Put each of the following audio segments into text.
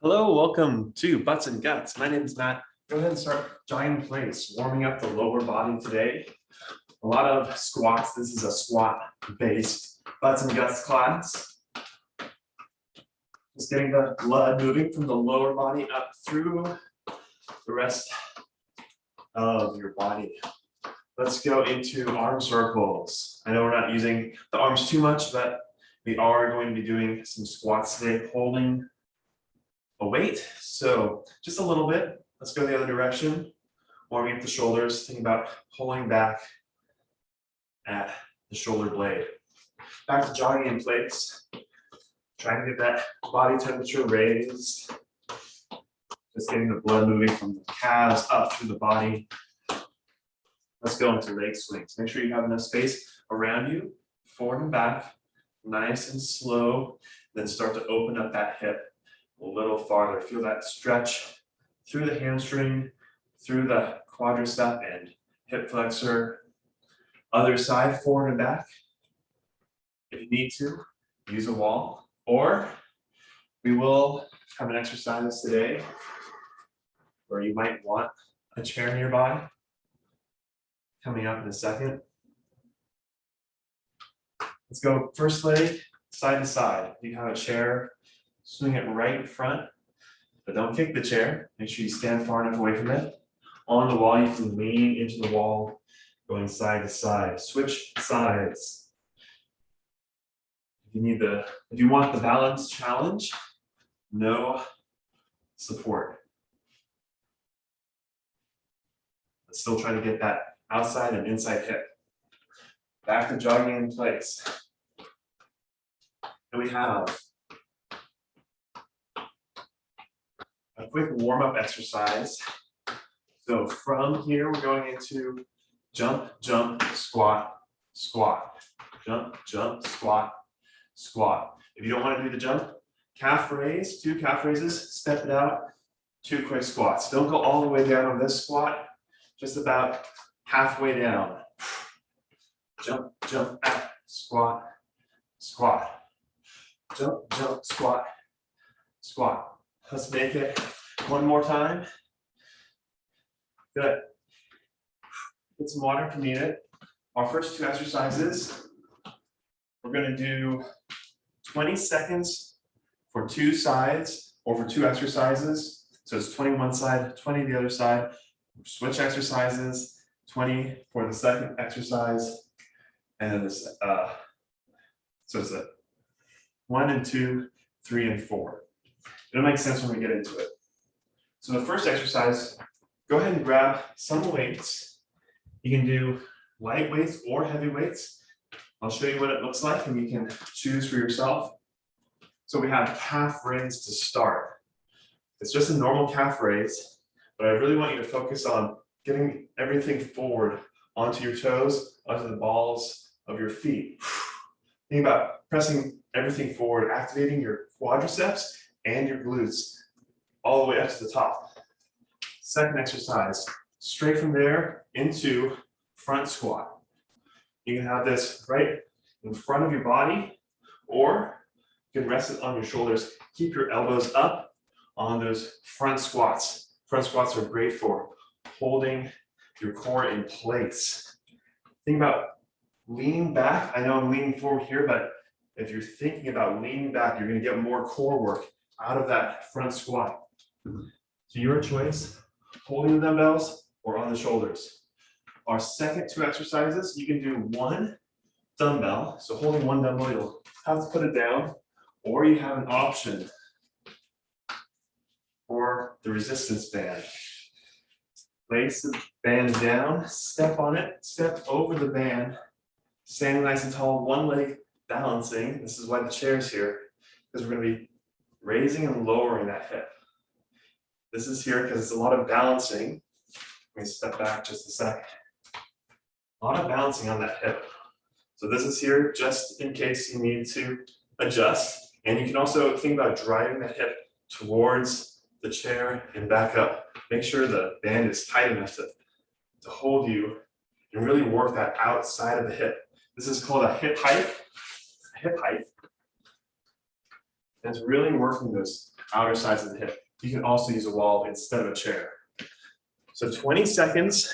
Hello, welcome to Butts and Guts. My name is Matt. Go ahead and start jogging in place, warming up the lower body today. A lot of squats. This is a squat-based Butts and Guts class. Just getting the blood moving from the lower body up through the rest of your body. Let's go into arm circles. I know we're not using the arms too much, but we are going to be doing some squats today, holding a weight. So just a little bit. Let's go the other direction. Warming up the shoulders, thinking about pulling back at the shoulder blade. Back to jogging in place. Trying to get that body temperature raised. Just getting the blood moving from the calves up through the body. Let's go into leg swings. Make sure you have enough space around you, forward and back, nice and slow. Then start to open up that hip a little farther. Feel that stretch through the hamstring, through the quadricep and hip flexor. Other side, forward and back. If you need to, use a wall. Or we will have an exercise today where you might want a chair nearby. Coming up in a second. Let's go first leg, side to side. You have a chair, swing it right in front, but don't kick the chair. Make sure you stand far enough away from it. On the wall, you can lean into the wall, going side to side. Switch sides. If you want the balance challenge, no support. But still try to get that outside and inside hip. Back to jogging in place. And we have a quick warm-up exercise. So from here, we're going into jump, jump, squat, squat. Jump, jump, squat, squat. If you don't want to do the jump, calf raise, 2 calf raises, step it out, 2 quick squats. Don't go all the way down on this squat, just about halfway down. Jump, jump, out, squat, squat. Jump, jump, squat, squat. Let's make it one more time. Good. Get some water if you need it. Our first 2 exercises, we're going to do 20 seconds for 2 sides or for 2 exercises. So it's 20 one side, 20 the other side. Switch exercises, 20 for the second exercise. And this, so it's a 1 and 2, 3 and 4. It'll make sense when we get into it. So the first exercise, go ahead and grab some weights. You can do light weights or heavy weights. I'll show you what it looks like and you can choose for yourself. So we have calf raise to start. It's just a normal calf raise, but I really want you to focus on getting everything forward onto your toes, onto the balls of your feet. Think about pressing everything forward, activating your quadriceps and your glutes all the way up to the top. Second exercise, straight from there into front squat. You can have this right in front of your body, or you can rest it on your shoulders. Keep your elbows up on those front squats. Front squats are great for holding your core in place. Think about leaning back. I know I'm leaning forward here, but if you're thinking about leaning back, you're going to get more core work out of that front squat. So your choice, holding the dumbbells or on the shoulders. Our second 2 exercises, you can do 1 dumbbell. So holding 1 dumbbell, you'll have to put it down, or you have an option for the resistance band. Place the band down, step on it, step over the band, standing nice and tall, 1 leg balancing. This is why the chair's here, because we're going to be raising and lowering that hip. This is here because it's a lot of balancing. Let me step back just a second. A lot of balancing on that hip. So this is here just in case you need to adjust. And you can also think about driving the hip towards the chair and back up. Make sure the band is tight enough to hold you and really work that outside of the hip. This is called a hip hike. And it's really working those outer sides of the hip. You can also use a wall instead of a chair. So 20 seconds,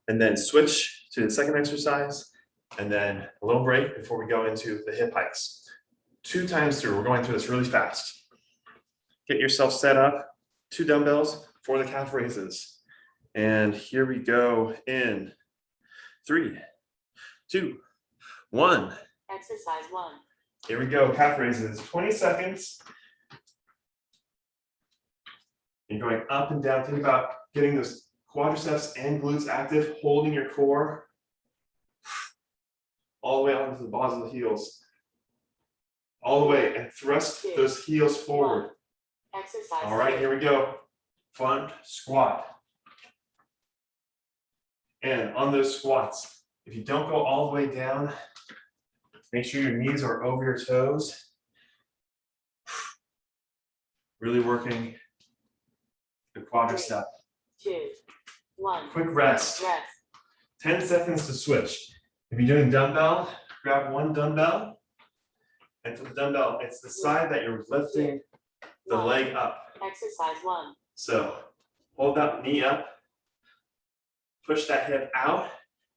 and then switch to the second exercise, and then a little break before we go into the hip hikes. 2 times through, we're going through this really fast. Get yourself set up, 2 dumbbells for the calf raises. And here we go in 3, 2, 1. Exercise 1. Here we go, calf raises, 20 seconds. You're going up and down. Think about getting those quadriceps and glutes active, holding your core all the way onto the balls of the heels. All the way, and thrust those heels forward. Exercise. All right, here we go. Front squat. And on those squats, if you don't go all the way down, make sure your knees are over your toes. Really working the quadricep. 2, 1. Quick rest. 10 seconds to switch. If you're doing dumbbell, grab 1 dumbbell. And for the dumbbell, it's the side that you're lifting the leg up. Exercise 1. So hold that knee up, push that hip out,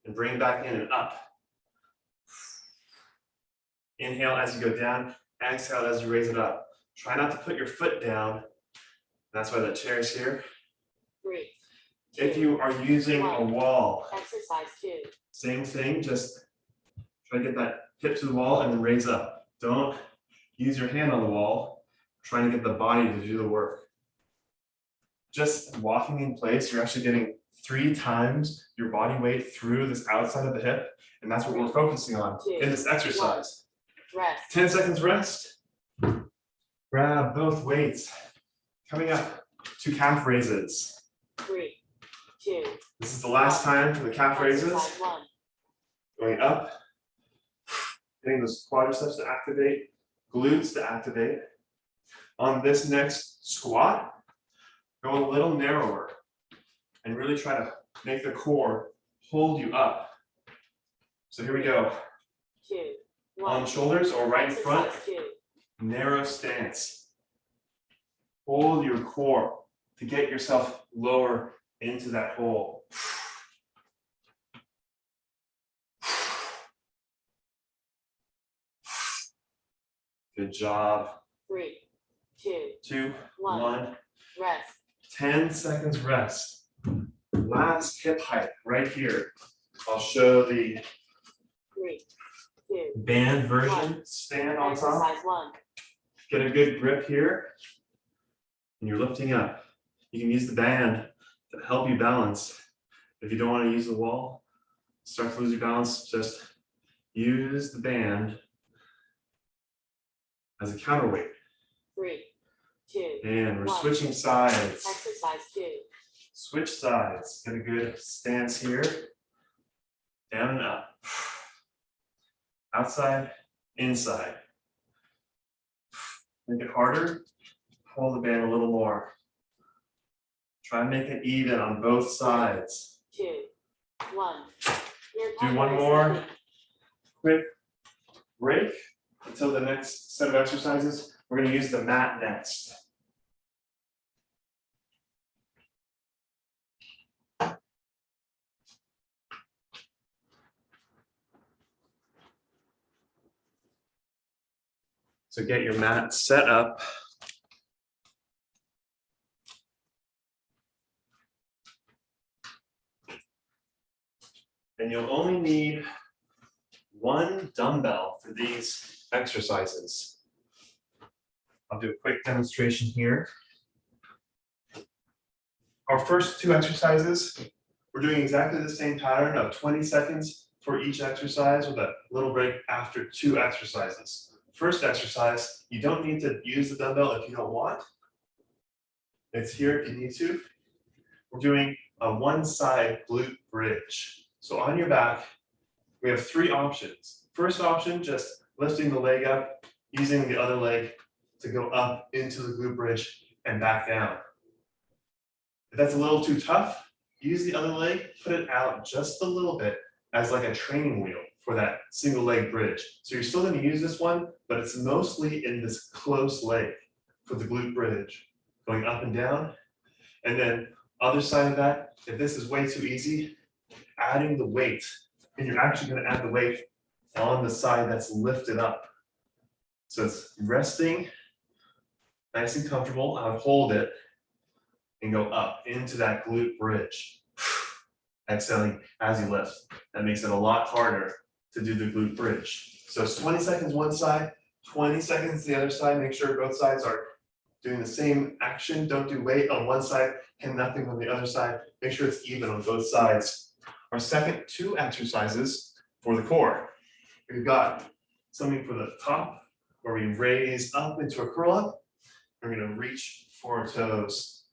and bring it back in and up. Inhale as you go down, exhale as you raise it up. Try not to put your foot down. That's why the chair is here. 3. If you are using a wall, Exercise 2. same thing, just try to get that hip to the wall and then raise up. Don't use your hand on the wall, trying to get the body to do the work. Just walking in place, you're actually getting 3 times your body weight through this outside of the hip, and that's what we're focusing on in this exercise. Rest. 10 seconds rest. Grab both weights. Coming up to calf raises. 3, 2. This is the last time for the calf raises. Exercise 1. Going up, getting those quadriceps to activate, glutes to activate. On this next squat, go a little narrower and really try to make the core hold you up. So here we go. 2, 1. On the shoulders or right in front, Exercise 2. narrow stance. Hold your core to get yourself lower into that hole. Good job. 3, 2. 2, 1. 1. Rest. 10 seconds rest. Last hip hike right here. I'll show the 3, 2. band version. Stand on top. Exercise 1. Get a good grip here. And you're lifting up. You can use the band to help you balance. If you don't want to use the wall, start to lose your balance, just use the band as a counterweight. 3, 2. And we're 1. switching sides. Exercise 2. Switch sides. Get a good stance here. Down and up. Outside, inside. Make it harder. Pull the band a little more. Try and make it even on both sides. 2, 1. Do one more quick break until the next set of exercises. We're going to use the mat next. So get your mat set up. And you'll only need 1 dumbbell for these exercises. I'll do a quick demonstration here. Our first 2 exercises, we're doing exactly the same pattern of 20 seconds for each exercise with a little break after 2 exercises. First exercise, you don't need to use the dumbbell if you don't want. It's here if you need to. We're doing a one-side glute bridge. So on your back, we have 3 options. First option, just lifting the leg up, using the other leg to go up into the glute bridge and back down. If that's a little too tough, use the other leg, put it out just a little bit as like a training wheel for that single leg bridge. So you're still going to use this one, but it's mostly in this close leg. for the glute bridge, going up and down. And then other side of that, if this is way too easy, adding the weight, and you're actually going to add the weight on the side that's lifted up. So it's resting, nice and comfortable. I would hold it and go up into that glute bridge. Exhaling as you lift. That makes it a lot harder to do the glute bridge. So it's 20 seconds one side, 20 seconds the other side. Make sure both sides are doing the same action. Don't do weight on one side and nothing on the other side. Make sure it's even on both sides. Our second two exercises for the core. We've got something for the top where we raise up into a curl up. We're going to reach for our toes.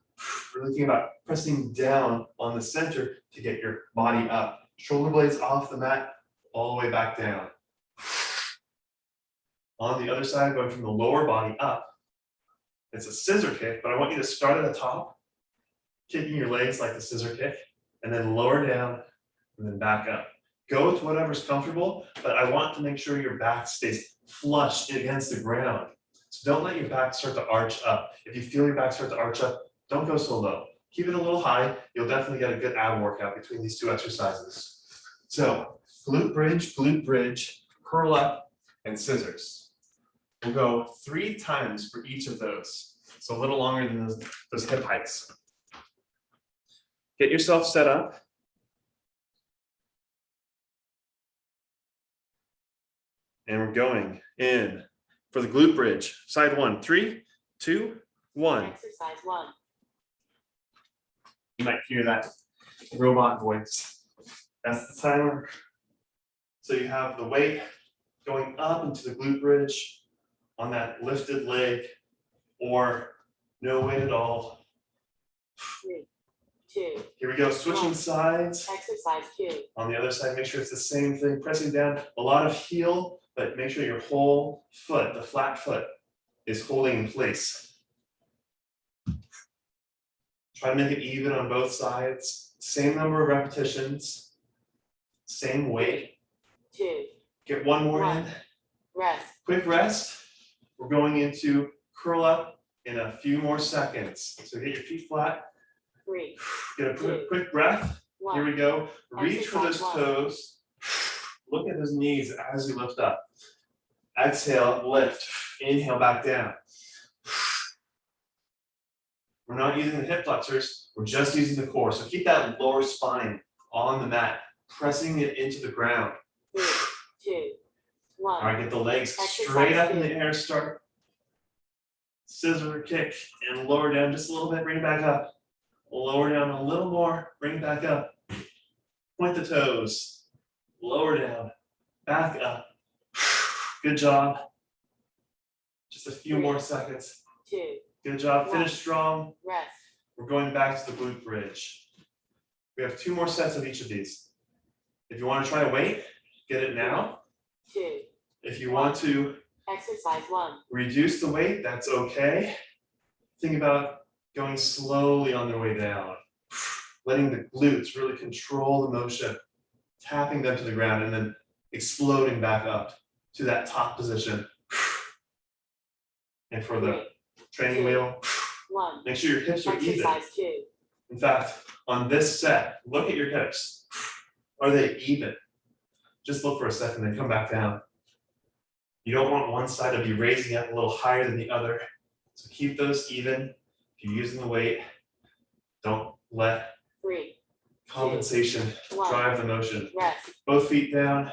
We're thinking about pressing down on the center to get your body up. Shoulder blades off the mat, all the way back down. On the other side, going from the lower body up. It's a scissor kick, but I want you to start at the top, kicking your legs like the scissor kick, and then lower down, and then back up. Go with whatever's comfortable, but I want to make sure your back stays flush against the ground. So don't let your back start to arch up. If you feel your back start to arch up, don't go so low. Keep it a little high. You'll definitely get a good ab workout between these two exercises. So glute bridge, curl up, and scissors. We'll go 3 times for each of those. So a little longer than those hip hikes. Get yourself set up. And we're going in for the glute bridge. Side 1, 3, 2, 1. Exercise 1. You might hear that robot voice. That's the timer. So you have the weight going up into the glute bridge on that lifted leg, or no weight at all. 3, 2. Here we go, switching 1. sides. Exercise 2. On the other side, make sure it's the same thing, pressing down, a lot of heel, but make sure your whole foot, the flat foot, is holding in place. Try to make it even on both sides. Same number of repetitions, same weight. 2. Get one more 1. in. Rest. Quick rest. We're going into curl up in a few more seconds. So get your feet flat. 3. Get a 2. quick breath. 1. Here we go. Reach for those Exercise 1. toes. Look at those knees as you lift up. Exhale, lift. Inhale, back down. We're not using the hip flexors. We're just using the core. So keep that lower spine on the mat, pressing it into the ground. 3, 2, 1. All right, get the legs Exercise straight up in 2. the air. Start scissor kick and lower down just a little bit. Bring it back up. Lower down a little more. Bring it back up. Point the toes. Lower down. Back up. Good job. Just a few 3, more seconds. 2. Good job. 1. Finish strong. Rest. We're going back to the glute bridge. We have 2 more sets of each of these. If you want to try to wait, get it now. 2. If you want to Exercise 1. reduce the weight, that's okay. Think about going slowly on their way down. Letting the glutes really control the motion, tapping them to the ground, and then exploding back up to that top position. And for the training wheel, 1. make sure your hips are even. Exercise 2. In fact, on this set, look at your hips. Are they even? Just look for a second, then come back down. You don't want one side to be raising up a little higher than the other. So keep those even. If you're using the weight, don't let 3, compensation 1. drive the motion. Rest. Both feet down.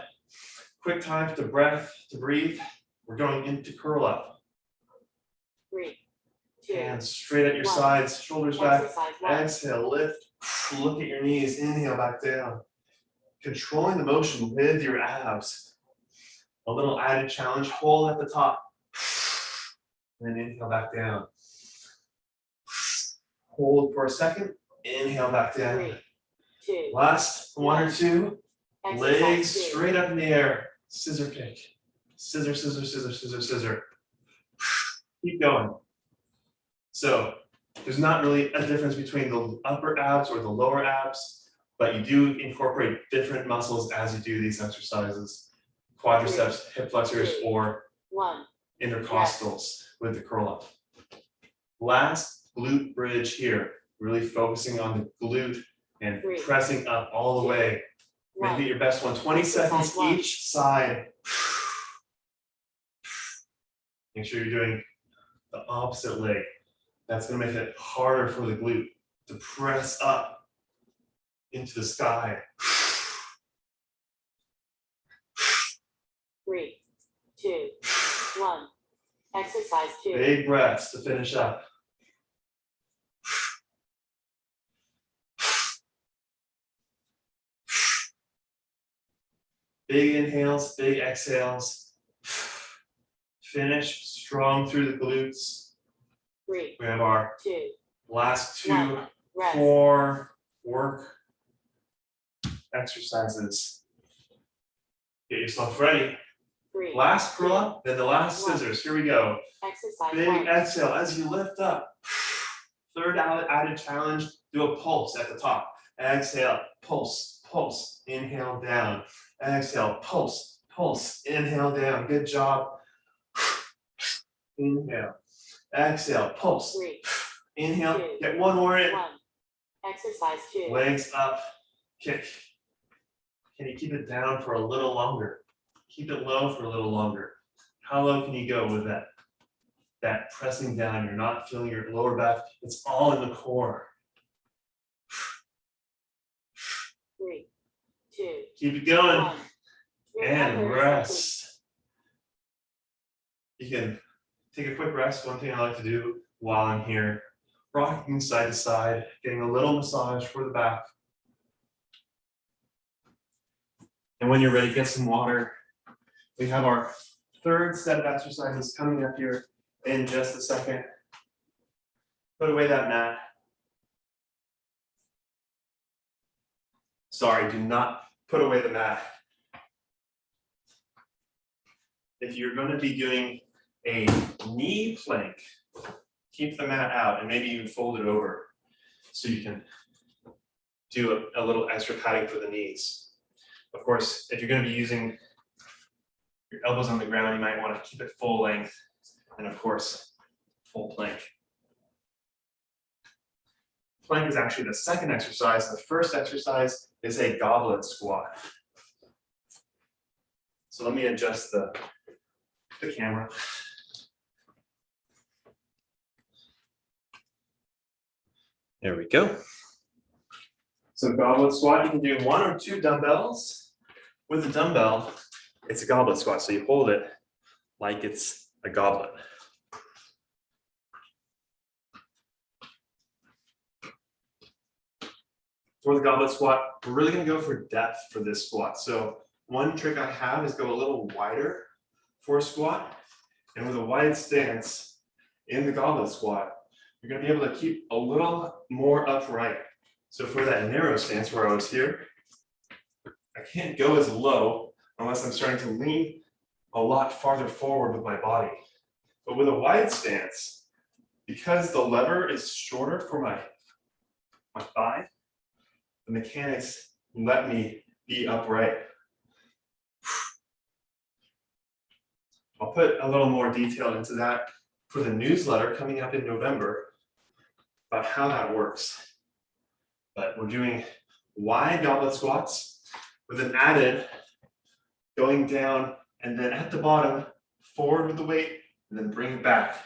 Quick time to breathe. We're going into curl up. 3, 2. Hands straight at your 1. sides, shoulders back. Exercise 1. Exhale, lift. Look at your knees. Inhale, back down. Controlling the motion with your abs. A little added challenge. Hold at the top. And then inhale back down. Hold for a second. Inhale back down. 3, 2. Last 1 or 2. Exercise Legs 2. straight up in the air. Scissor kick. Scissor, scissor, scissor, scissor, scissor. Keep going. So there's not really a difference between the upper abs or the lower abs, but you do incorporate different muscles as you do these exercises. Quadriceps, hip flexors, 2, or 1. intercostals with the curl up. Last glute bridge here, really focusing on the glute and pressing up all the way. Make it your best one. 20 seconds each side. Make sure you're doing the opposite leg. That's going to make it harder for the glute to press up into the sky. 3, 2, 1. Exercise 2. Big breaths to finish up. Big inhales, big exhales. Finish strong through the glutes. 3, We have our 2, last 2 1. Rest. core work exercises. Get yourself ready. 3. Last curl up, then the last scissors. Here we go. Exercise Big 1. exhale as you lift up. Third added challenge, do a pulse at the top. Exhale, pulse, pulse, inhale down. Exhale, pulse, pulse, inhale down. Good job. Inhale. Exhale, pulse. 3, Inhale, 2, get one more in. 1. Exercise 2. Legs up, kick. Can you keep it down for a little longer? Keep it low for a little longer. How low can you go with that? That pressing down, you're not feeling your lower back. It's all in the core. 3, 2, Keep it going. 1. And rest. You can take a quick rest. One thing I like to do while I'm here, rocking side to side, getting a little massage for the back. And when you're ready, get some water. We have our third set of exercises coming up here in just a second. Put away that mat. Sorry, do not put away the mat. If you're going to be doing a knee plank, keep the mat out and maybe even fold it over so you can do a little extra padding for the knees. Of course, if you're going to be using your elbows on the ground, you might want to keep it full length and of course, full plank. Plank is actually the second exercise. The first exercise is a goblet squat. So let me adjust the camera. There we go. So goblet squat, you can do 1 or 2 dumbbells. With a dumbbell, it's a goblet squat. So you hold it like it's a goblet. For the goblet squat, we're really going to go for depth for this squat. So one trick I have is go a little wider for a squat. And with a wide stance in the goblet squat, you're going to be able to keep a little more upright. So for that narrow stance where I was here, I can't go as low unless I'm starting to lean a lot farther forward with my body. But with a wide stance, because the lever is shorter for my thigh, the mechanics let me be upright. I'll put a little more detail into that for the newsletter coming up in November about how that works. But we're doing wide goblet squats with an added going down and then at the bottom, forward with the weight, and then bring it back.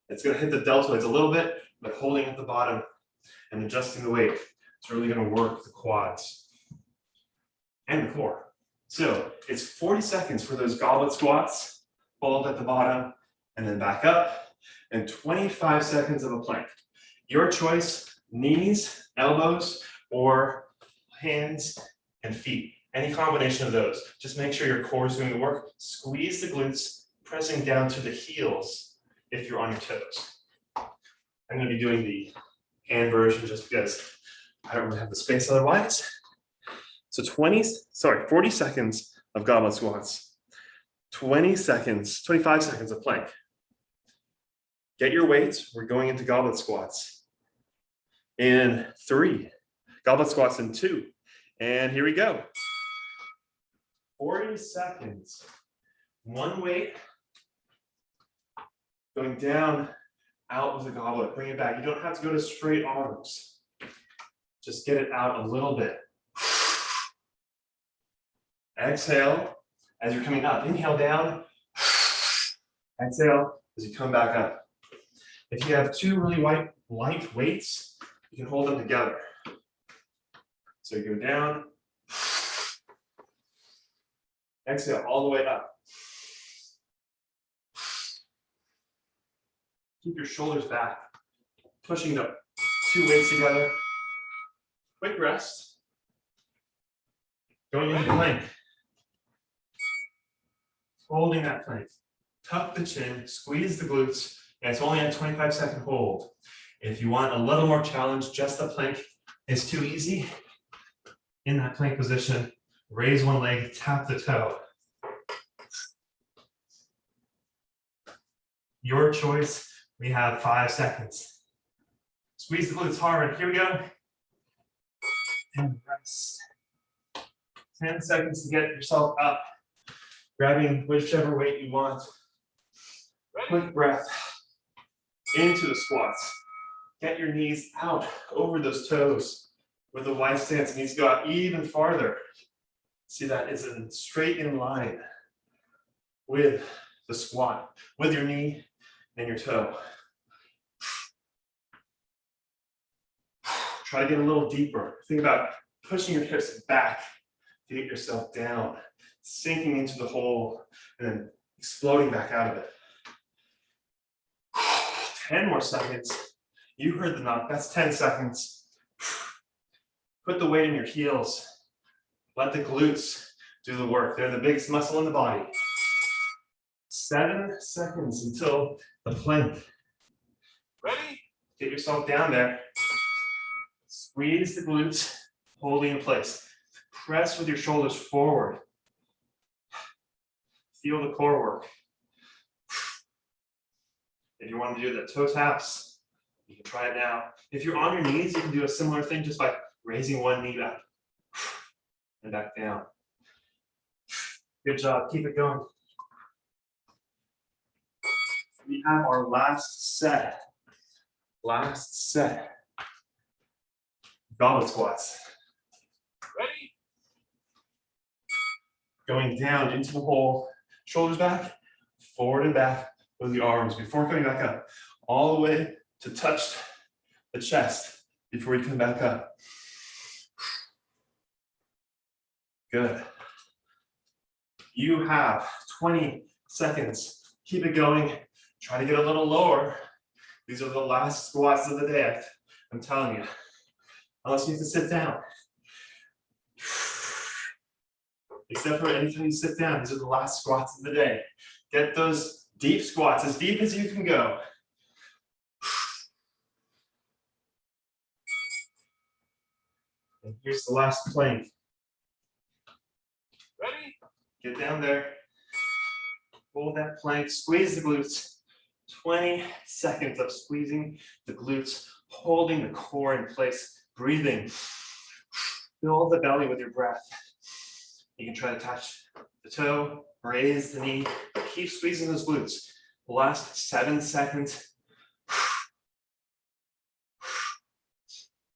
It's going to hit the deltoids a little bit, but holding at the bottom and adjusting the weight. It's really going to work the quads and the core. So it's 40 seconds for those goblet squats, hold at the bottom, and then back up, and 25 seconds of a plank. Your choice, knees, elbows, or hands and feet. Any combination of those. Just make sure your core is doing the work. Squeeze the glutes, pressing down to the heels if you're on your toes. I'm going to be doing the hand version just because I don't really have the space otherwise. So 40 seconds of goblet squats, 25 seconds of plank. Get your weights, we're going into goblet squats. In 3, goblet squats in 2, and here we go. 40 seconds, one weight, going down out with the goblet. Bring it back. You don't have to go to straight arms. Just get it out a little bit. Exhale as you're coming up. Inhale down. Exhale as you come back up. If you have two really light weights, you can hold them together. So you go down. Exhale all the way up. Keep your shoulders back. Pushing the two weights together. Quick rest. Going into plank. Holding that plank. Tuck the chin, squeeze the glutes, and it's only a 25-second hold. If you want a little more challenge, just the plank is too easy. In that plank position, raise one leg, tap the toe. Your choice. We have 5 seconds. Squeeze the glutes hard. Here we go. And rest. 10 seconds to get yourself up. Grabbing whichever weight you want. Quick breath into the squats. Get your knees out over those toes. With the wide stance, knees go out even farther. See, that is straight in line with the squat, with your knee and your toe. Try to get a little deeper. Think about pushing your hips back to get yourself down, sinking into the hole, and then exploding back out of it. 10 more seconds. You heard the knock. That's 10 seconds. Put the weight in your heels. Let the glutes do the work. They're the biggest muscle in the body. 7 seconds until the plank. Ready? Get yourself down there. Squeeze the glutes, holding in place. Press with your shoulders forward. Feel the core work. If you want to do the toe taps, you can try it now. If you're on your knees, you can do a similar thing just by raising one knee up and back down. Good job. Keep it going. We have our last set. Goblet squats. Ready? Going down into the hole. Shoulders back, forward and back with the arms before coming back up. All the way to touch the chest before you come back up. Good. You have 20 seconds. Keep it going. Try to get a little lower. These are the last squats of the day. I'm telling you. Unless you have to sit down. Except for anytime you sit down, these are the last squats of the day. Get those deep squats, as deep as you can go. And here's the last plank. Ready? Get down there. Hold that plank, squeeze the glutes. 20 seconds of squeezing the glutes, holding the core in place, breathing. Fill the belly with your breath. You can try to touch the toe, raise the knee, but keep squeezing those glutes. Last 7 seconds.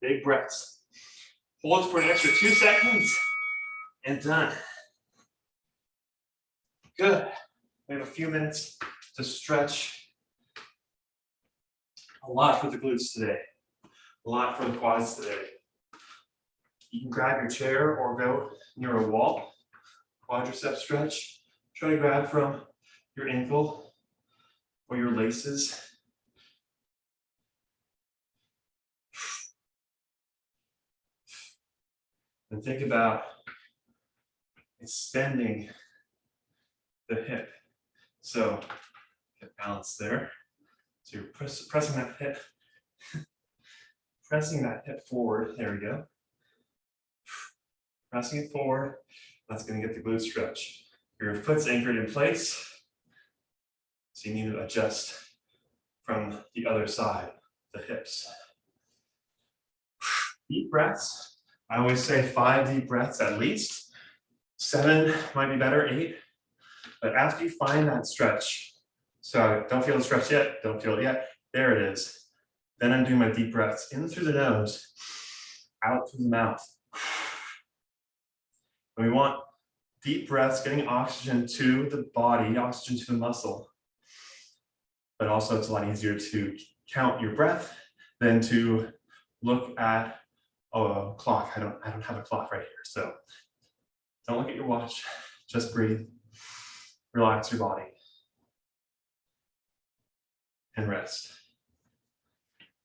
Big breaths. Hold for an extra 2 seconds and done. Good. We have a few minutes to stretch. A lot for the glutes today. A lot for the quads today. You can grab your chair or go near a wall. Quadriceps stretch. Try to grab from your ankle or your laces. And think about extending the hip. So get balance there. So you're pressing that hip, pressing that hip forward. There we go. Pressing it forward. That's going to get the glute stretch. Your foot's anchored in place. So you need to adjust from the other side, the hips. Deep breaths. I always say 5 deep breaths at least. 7 might be better, 8. But after you find that stretch, so don't feel the stretch yet, don't feel it yet. There it is. Then I'm doing my deep breaths in through the nose, out through the mouth. And we want deep breaths, getting oxygen to the body, oxygen to the muscle. But also it's a lot easier to count your breath than to look at a clock. I don't have a clock right here. So don't look at your watch, just breathe, relax your body, and rest.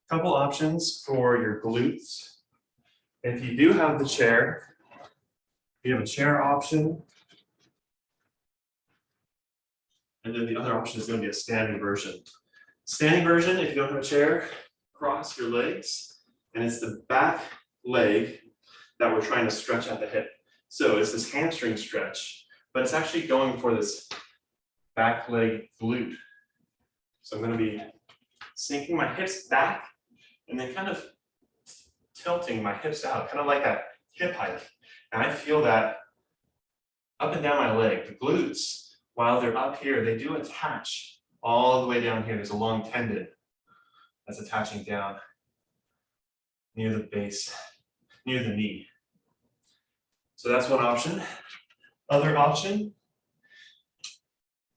Couple options for your glutes. If you do have the chair, you have a chair option. And then the other option is going to be a standing version. Standing version, if you don't have a chair, cross your legs, and it's the back leg that we're trying to stretch at the hip. So it's this hamstring stretch, but it's actually going for this back leg glute. So I'm going to be sinking my hips back and then kind of tilting my hips out, kind of like that hip hike. And I feel that up and down my leg, the glutes, while they're up here, they do attach all the way down here. There's a long tendon that's attaching down near the base, near the knee. So that's one option. Other option,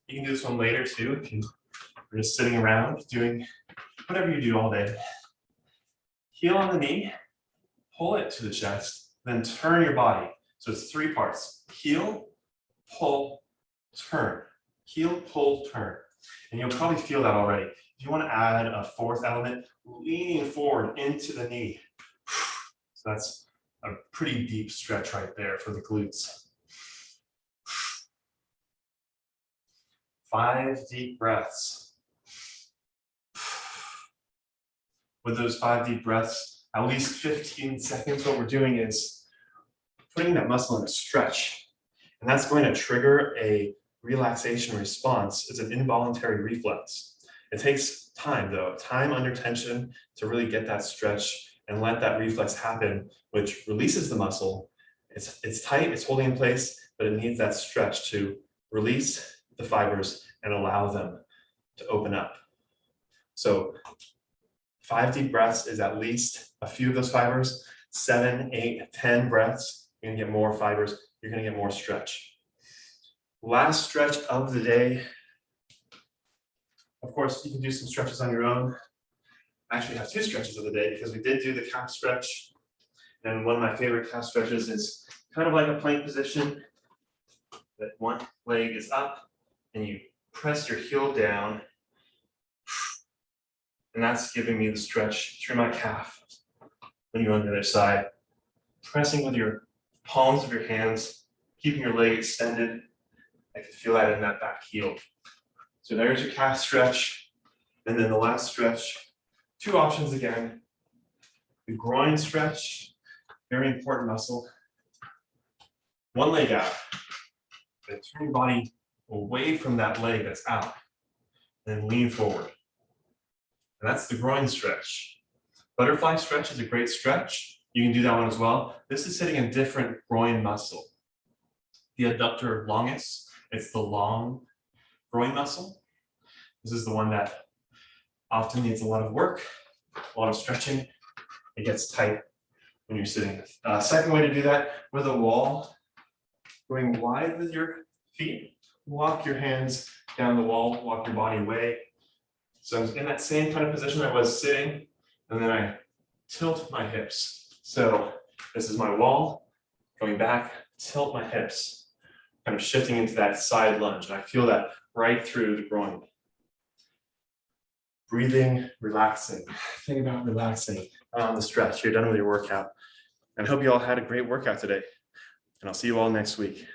you can do this one later too, if you're just sitting around doing whatever you do all day. Heel on the knee, pull it to the chest, then turn your body. So it's 3 parts: heel, pull, turn. Heel, pull, turn. And you'll probably feel that already. If you want to add a 4th element, leaning forward into the knee. So that's a pretty deep stretch right there for the glutes. 5 deep breaths. With those 5 deep breaths, at least 15 seconds, what we're doing is putting that muscle in a stretch. And that's going to trigger a relaxation response. It's an involuntary reflex. It takes time though, time under tension to really get that stretch and let that reflex happen, which releases the muscle. It's tight, it's holding in place, but it needs that stretch to release the fibers and allow them to open up. So 5 deep breaths is at least a few of those fibers. 7, 8, 10 breaths, you're gonna get more fibers, you're gonna get more stretch. Last stretch of the day. Of course, you can do some stretches on your own. I actually have 2 stretches of the day because we did do the calf stretch. And one of my favorite calf stretches is kind of like a plank position. That one leg is up and you press your heel down. And that's giving me the stretch through my calf. When you go on the other side, pressing with your palms of your hands, keeping your leg extended. I can feel that in that back heel. So there's your calf stretch. And then the last stretch, 2 options again. The groin stretch, very important muscle. One leg out. And turn your body away from that leg that's out. And lean forward. And that's the groin stretch. Butterfly stretch is a great stretch. You can do that one as well. This is hitting a different groin muscle. The adductor longus, it's the long groin muscle. This is the one that often needs a lot of work, a lot of stretching. It gets tight when you're sitting. Second way to do that, with a wall, going wide with your feet, walk your hands down the wall, walk your body away. So I'm in that same kind of position I was sitting, and then I tilt my hips. So this is my wall, going back, tilt my hips, kind of shifting into that side lunge. And I feel that right through the groin. Breathing, relaxing. Think about relaxing on the stretch. You're done with your workout. And I hope you all had a great workout today. And I'll see you all next week.